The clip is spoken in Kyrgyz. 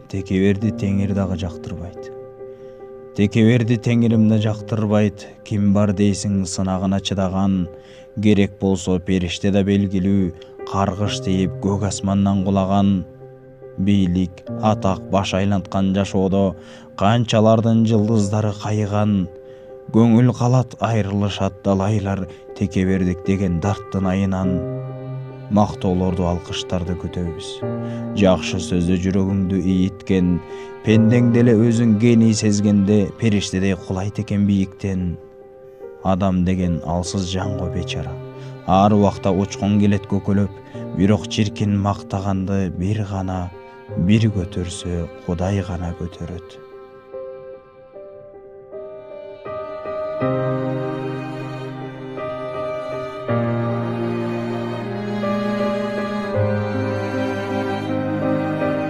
Текеберди теңир дагы жактырбайт. Текеберди теңирим да жактырбайт. Ким бар дейсиң сынагына чыдаган, керек болсо периште да белгилүү, каргыш тийип көк асмандан кулаган. Бийлик, атак баш айланткан жашоодо канчалардын жылдыздары кайган. Көңүл калат айрылышат далайлар текебердик деген дарттын айынан. Мактоолорду алкыштарды күтөбүз. Жакшы сөздү жүрөгүңдү ийиткен, пендең деле өзүң гений сезгенде периштедей кулайт экен бийиктен. Адам деген алсыз жан го бечара. Ар убакта учкун келет көкөлөп, бирок чиркин мактаганды бир көтөрсө Кудай гана көтөрөт.